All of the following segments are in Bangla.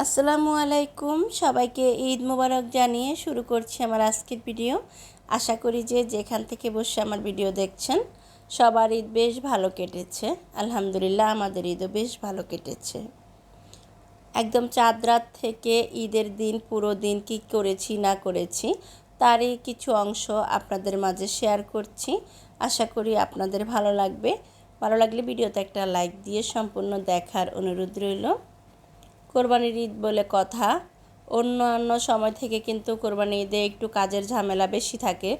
আসসালামু আলাইকুম, সবাইকে ঈদ মোবারক জানিয়ে শুরু করছি আমার আজকের ভিডিও। আশা করি যে যেখান থেকে বসে আমার ভিডিও দেখছেন সবার ঈদ বেশ ভালো কেটেছে। আলহামদুলিল্লাহ, আমাদের ঈদও বেশ ভালো কেটেছে। একদম চাঁদ রাত থেকে ঈদের দিন পুরো দিন কী করেছি না করেছি তারই কিছু অংশ আপনাদের মাঝে শেয়ার করছি। আশা করি আপনাদের ভালো লাগবে। ভালো লাগলে ভিডিওতে একটা লাইক দিয়ে সম্পূর্ণ দেখার অনুরোধ রইল। কোরবানির ঈদ বলে কথা, অন্যান্য সময় থেকে কিন্তু কোরবানি ঈদে একটু কাজের ঝামেলা বেশি থাকে,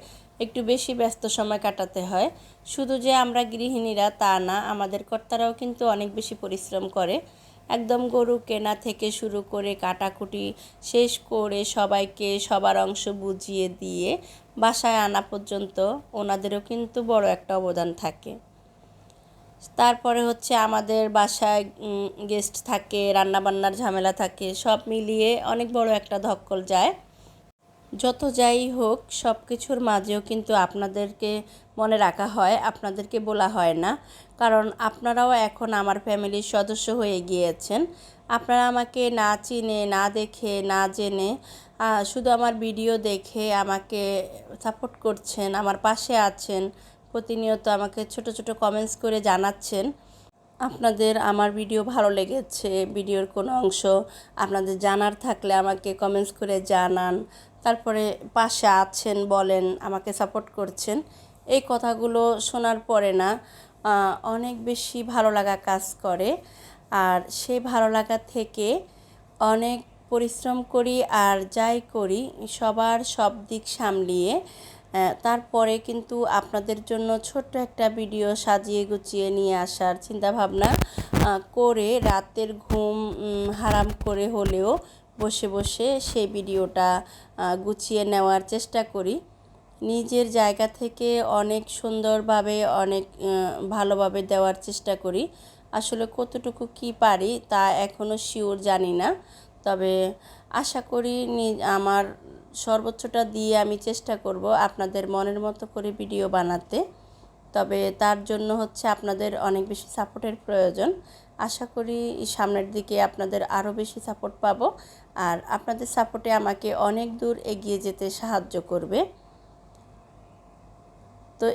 একটু বেশি ব্যস্ত সময় কাটাতে হয়। শুধু যে আমরা গৃহিণীরা তা না, আমাদের কর্তারাও কিন্তু অনেক বেশি পরিশ্রম করে। একদম গরু কেনা থেকে শুরু করে কাটাকুটি শেষ করে সবাইকে সবার অংশ বুঝিয়ে দিয়ে বাসায় আনা পর্যন্ত ওনাদেরও কিন্তু বড় একটা অবদান থাকে। তারপরে হচ্ছে আমাদের বাসায় গেস্ট থাকে, রান্নাবান্নার ঝামেলা থাকে, সব মিলিয়ে অনেক বড় একটা ধকল যায়। যত যাই হোক সব কিছুর মাঝেও কিন্তু আপনাদেরকে মনে রাখা হয়, আপনাদেরকে বলা হয় না, কারণ আপনারাও এখন আমার ফ্যামিলির সদস্য হয়ে গিয়েছেন। আপনারা আমাকে না চিনে না দেখে না জেনে শুধু আমার ভিডিও দেখে আমাকে সাপোর্ট করছেন, আমার পাশে আছেন, প্রতিনিয়ত আমাকে ছোট ছোট কমেন্টস করে জানাচ্ছেন আপনাদের আমার ভিডিও ভালো লেগেছে। ভিডিওর কোনো অংশ আপনাদের জানার থাকলে আমাকে কমেন্টস করে জানান, তারপরে পাশে আছেন বলেন, আমাকে সাপোর্ট করছেন। এই কথাগুলো শোনার পরে না অনেক বেশি ভালো লাগা কাজ করে। আর সেই ভালো লাগা থেকে অনেক পরিশ্রম করি, আর যাই করি সবার সব দিক সামলিয়ে তারপরে কিন্তু আপনাদের জন্য ছোট্ট একটা ভিডিও সাজিয়ে গুছিয়ে নিয়ে আসার চিন্তাভাবনা করে রাতের ঘুম হারাম করে হলেও বসে বসে সেই ভিডিওটা গুছিয়ে নেওয়ার চেষ্টা করি। নিজের জায়গা থেকে অনেক সুন্দরভাবে অনেক ভালোভাবে দেওয়ার চেষ্টা করি। আসলে কতটুকু কি পারি তা এখনও শিওর জানি না, তবে আশা করি আমার সর্বোচ্চটা দিয়ে আমি চেষ্টা করব আপনাদের মনের মতো করে ভিডিও বানাতে। তবে তার জন্য হচ্ছে আপনাদের অনেক বেশি সাপোর্টের প্রয়োজন। আশা করি সামনের দিকে আপনাদের আরও বেশি সাপোর্ট পাবো, আর আপনাদের সাপোর্টে আমাকে অনেক দূর এগিয়ে যেতে সাহায্য করবে। তো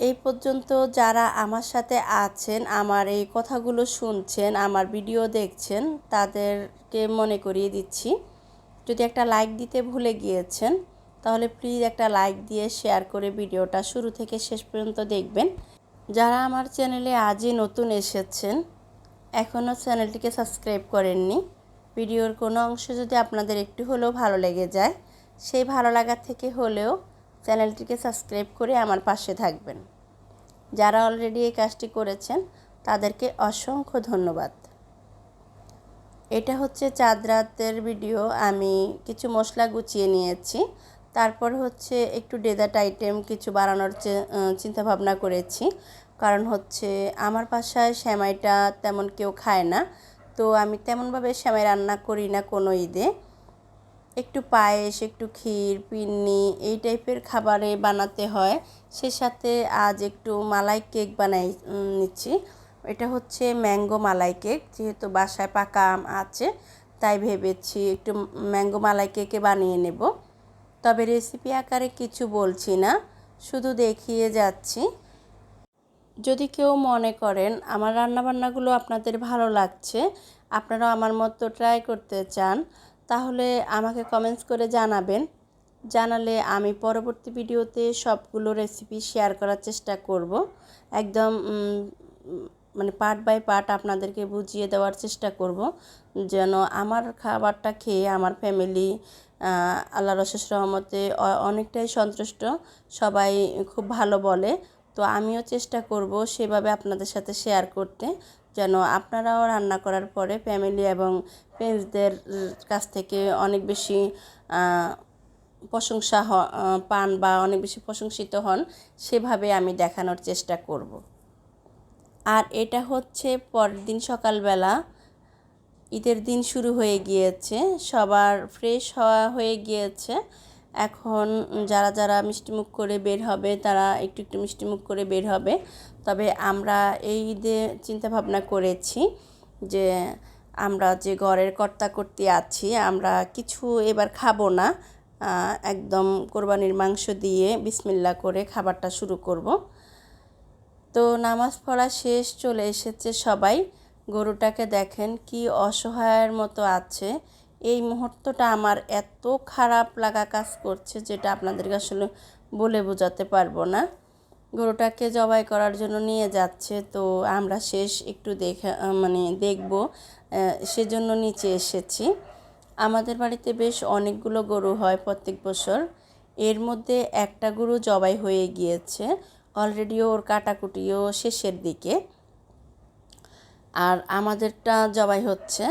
এই পর্যন্ত যারা আমার সাথে আছেন, আমার এই কথাগুলো শুনছেন, আমার ভিডিও দেখছেন, তাদেরকে মনে করিয়ে দিচ্ছি, যদি একটা লাইক দিতে ভুলে গিয়েছেন তাহলে প্লিজ একটা লাইক দিয়ে শেয়ার করে ভিডিওটা শুরু থেকে শেষ পর্যন্ত দেখবেন। যারা আমার চ্যানেলে আজই নতুন এসেছেন, এখনও চ্যানেলটিকে সাবস্ক্রাইব করেননি, ভিডিওর কোনো অংশ যদি আপনাদের একটু হলেও ভালো লেগে যায়, সেই ভালো লাগা থেকে হলেও চ্যানেলটিকে সাবস্ক্রাইব করে আমার পাশে থাকবেন। যারা অলরেডি এই কাজটি করেছেন তাদেরকে অসংখ্য ধন্যবাদ। এটা হচ্ছে চাঁদ রাতের ভিডিও। আমি কিছু মশলা গুছিয়ে নিয়েছি, তারপর হচ্ছে একটু ডেজার্ট আইটেম কিছু বানানোর চিন্তা ভাবনা করেছি। কারণ হচ্ছে আমার বাসায় সেমাইটা তেমন কেউ খায় না, তো আমি তেমনভাবে সেমাই রান্না করি না কোনো ঈদে। একটু পায়েস, একটু ক্ষীর, পিন্নি এই টাইপের খাবারে বানাতে হয়। সে সাথে আজ একটু মালাই কেক বানাই নিচ্ছি। এটা হচ্ছে ম্যাঙ্গো মালাই কেক, যেহেতু বাসায় পাকা আম আছে তাই ভেবেছি একটু ম্যাঙ্গো মালাই কেকে বানিয়ে নেব। তবে রেসিপি আকারে কিছু বলছি না, শুধু দেখিয়ে যাচ্ছি। যদি কেউ মনে করেন আমার রান্নাবান্নাগুলো আপনাদের ভালো লাগছে, আপনারাও আমার মতো ট্রাই করতে চান, তাহলে আমাকে কমেন্টস করে জানাবেন। জানালে আমি পরবর্তী ভিডিওতে সবগুলো রেসিপি শেয়ার করার চেষ্টা করব। একদম মানে পার্ট বাই পার্ট আপনাদেরকে বুঝিয়ে দেওয়ার চেষ্টা করব, যেন আমার খাবারটা খেয়ে আমার ফ্যামিলি আল্লাহর অশেষ রহমতে অনেকটাই সন্তুষ্ট, সবাই খুব ভালো বলে। তো আমিও চেষ্টা করব সেভাবে আপনাদের সাথে শেয়ার করতে, যেন আপনারাও রান্না করার পরে ফ্যামিলি এবং ফ্রেন্ডসদের কাছ থেকে অনেক বেশি প্রশংসা পান বা অনেক বেশি প্রশংসিত হন, সেভাবে আমি দেখানোর চেষ্টা করব। আর এটা হচ্ছে পরের দিন সকালবেলা, ঈদের দিন শুরু হয়ে গিয়েছে, সবার ফ্রেশ হওয়া হয়ে গিয়েছে। এখন যারা যারা মিষ্টিমুখ করে বের হবে তারা একটু একটু মিষ্টিমুখ করে বের হবে। তবে আমরা এই ঈদে চিন্তাভাবনা করেছি যে আমরা যে ঘরের কর্তাকর্তি আছি আমরা কিছু এবার খাবো না, একদম কোরবানির মাংস দিয়ে বিসমিল্লাহ করে খাবারটা শুরু করব। তো নামাজ পড়া শেষ, চলে এসেছে সবাই। গরুটাকে দেখেন কি অসহায়ের মতো আছে। এই মুহূর্তটা আমার এত খারাপ লাগা কাজ করছে যেটা আপনাদেরকে আসলে বলে বোঝাতে পারবো না। গরুটাকে জবাই করার জন্য নিয়ে যাচ্ছে, তো আমরা শেষ একটু দেখব, সেজন্য নিচে এসেছি। আমাদের বাড়িতে বেশ অনেকগুলো গরু হয় প্রত্যেক বছর। এর মধ্যে একটা গরু জবাই হয়ে গিয়েছে, অলরেডি ওর কাটাকুটিও শেষের দিকে, আর আমাদেরটা জবাই হচ্ছে।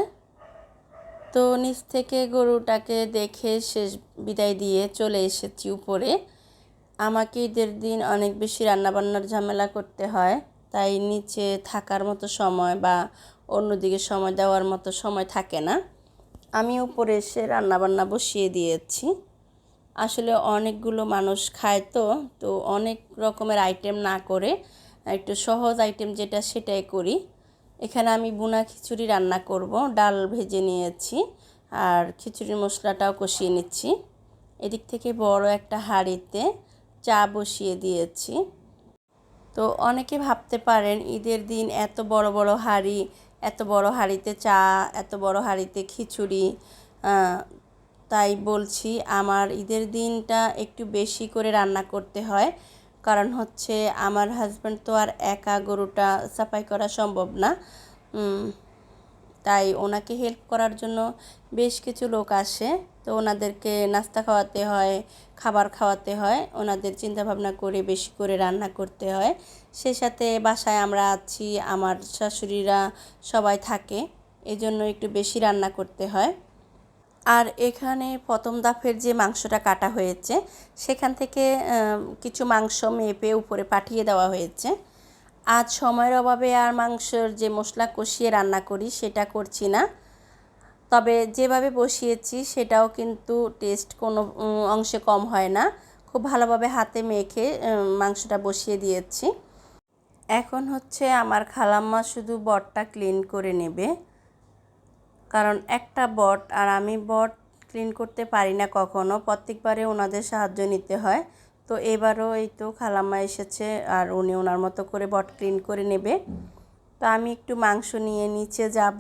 তো নিচ থেকে গরুটাকে দেখে শেষ বিদায় দিয়ে চলে এসেছি উপরে। আমাকে ঈদের দিন অনেক বেশি রান্নাবান্নার ঝামেলা করতে হয়, তাই নিচে থাকার মতো সময় বা অন্যদিকে সময় দেওয়ার মতো সময় থাকে না। আমি উপরে এসে রান্নাবান্না বসিয়ে দিয়েছি। আসলে অনেকগুলো মানুষ খায়, তো অনেক রকমের আইটেম না করে একটু সহজ আইটেম যেটা সেটাই করি। এখানে আমি বুনা খিচুড়ি রান্না করব, ডাল ভেজে নিয়েছি আর খিচুড়ির মশলাটাও কষিয়ে নিচ্ছি। এদিক থেকে বড় একটা হাঁড়িতে চা বসিয়ে দিয়েছি। তো অনেকে ভাবতে পারেন ঈদের দিন এত বড় বড় হাঁড়ি, এত বড় হাঁড়িতে চা, এত বড় হাঁড়িতে খিচুড়ি। তাই বলছি আমার ঈদের দিনটা একটু বেশি করে রান্না করতে হয়, কারণ হচ্ছে আমার হাজব্যান্ড তো আর একা গরুটা সাফাই করা সম্ভব না। তাই ওনাকে হেল্প করার জন্য বেশ কিছু লোক আসে, তো ওনাদেরকে নাস্তা খাওয়াতে হয়, খাবার খাওয়াতে হয়, ওনাদের চিন্তাভাবনা করে বেশি করে রান্না করতে হয়। সে সাথে বাসায় আমরা আছি, আমার শাশুড়িরা সবাই থাকে, এজন্য একটু বেশি রান্না করতে হয়। আর এখানে প্রথম দফার যে মাংসটা কাটা হয়েছে সেখান থেকে কিছু মাংস মেপে উপরে পাঠিয়ে দেওয়া হয়েছে। আজ সময়ের অভাবে আর মাংসের যে মশলা কষিয়ে রান্না করি সেটা করছি না, তবে যেভাবে বসিয়েছি সেটাও কিন্তু টেস্ট কোনো অংশে কম হয় না। খুব ভালোভাবে হাতে মেখে মাংসটা বসিয়ে দিয়েছি। এখন হচ্ছে আমার খালাম্মা শুধু বটটা ক্লিন করে নেবে, কারণ একটা বট, আর আমি বট ক্লিন করতে পারি না কখনো, প্রত্যেকবারে ওনাদের সাহায্য নিতে হয়। তো এবারও এই তো খালাম্মা এসেছে আর উনি ওনার মতো করে বট ক্লিন করে নেবে। তো আমি একটু মাংস নিয়ে নিচে যাব,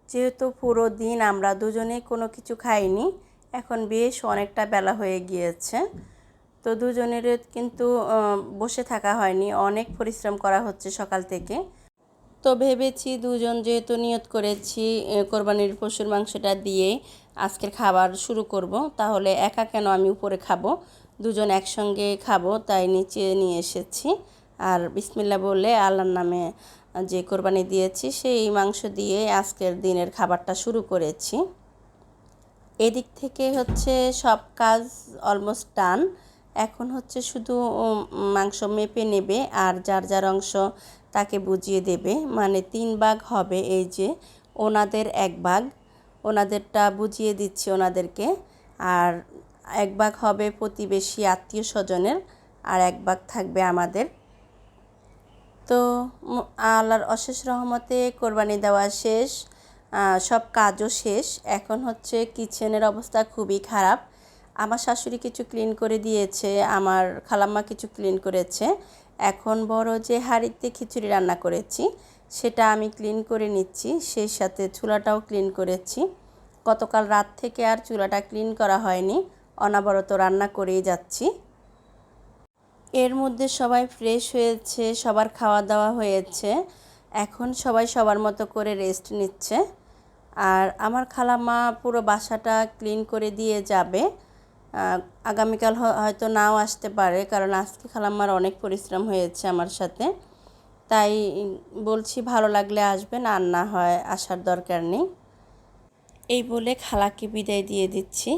যেহেতু পুরো দিন আমরা দুজনেই কোনো কিছু খাইনি, এখন বেশ অনেকটা বেলা হয়ে গিয়েছে। তো দুজনের কিন্তু বসে থাকা হয়নি, অনেক পরিশ্রম করা হচ্ছে সকাল থেকে। তো ভেবেছি দুজন যেহেতু নিয়ত করেছি কোরবানির পশুর মাংসটা দিয়ে আজকের খাবার শুরু করব, তাহলে একা কেন আমি উপরে খাবো, দুজন একসঙ্গে খাবো, তাই নিচে নিয়ে এসেছি। আর বিসমিল্লাহ বলে আল্লাহর নামে যে কোরবানি দিয়েছি সেই মাংস দিয়ে আজকের দিনের খাবারটা শুরু করেছি। এদিক থেকে হচ্ছে সব কাজ অলমোস্ট ডান। এখন হচ্ছে শুধু মাংস মেপে নেবে আর যার যার অংশ তাকে বুঝিয়ে দেবে, মানে 3 ভাগ হবে। এই যে ওনাদের 1 ভাগ, ওনাদেরটা বুঝিয়ে দিচ্ছি ওনাদেরকে, আর 1 ভাগ হবে প্রতিবেশী আত্মীয় স্বজনের, আর 1 ভাগ থাকবে আমাদের। তো আল্লাহর অশেষ রহমতে কোরবানি দেওয়া শেষ, সব কাজও শেষ। এখন হচ্ছে কিচেনের অবস্থা খুবই খারাপ। আমার শাশুড়ি কিছু ক্লিন করে দিয়েছে, আমার খালাম্মা কিছু ক্লিন করেছে। এখন বড় যে হাঁড়িতে খিচুড়ি রান্না করেছি সেটা আমি ক্লিন করে নিচ্ছি, সেই সাথে চুলাটাও ক্লিন করেছি। গতকাল রাত থেকে আর চুলাটা ক্লিন করা হয়নি, অনবরত রান্না করেই যাচ্ছি। এর মধ্যে সবাই ফ্রেশ হয়েছে, সবার খাওয়া দাওয়া হয়েছে, এখন সবাই সবার মতো করে রেস্ট নিচ্ছে। আর আমার খালাম্মা পুরো বাসাটা ক্লিন করে দিয়ে যাবে। আগামীকাল হয়তো নাও আসতে পারে, কারণ আজকে খালাম্মার অনেক পরিশ্রম হয়েছে আমার সাথে। তাই বলছি ভালো লাগলে আসবেন, আর না হয় আসার দরকার নেই। এই বলে খালাকে বিদায় দিয়ে দিচ্ছি।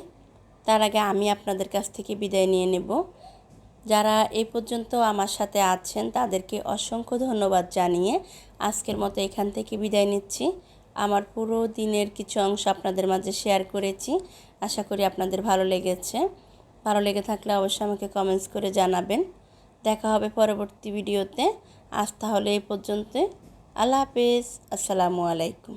তার আগে আমি আপনাদের কাছ থেকে বিদায় নিয়ে নেব। যারা এই পর্যন্ত আমার সাথে আছেন তাদেরকে অসংখ্য ধন্যবাদ জানিয়ে আজকের মতো এখান থেকে বিদায় নিচ্ছি। আমার পুরো দিনের কিছু অংশ আপনাদের মাঝে শেয়ার করেছি, আশা করি আপনাদের ভালো লেগেছে। ভালো লেগে থাকলে অবশ্যই আমাকে কমেন্টস করে জানাবেন। দেখা হবে পরবর্তী ভিডিওতে। আজ তাহলে এই পর্যন্ত। আল্লাহ হাফেজ, আসসালামু আলাইকুম।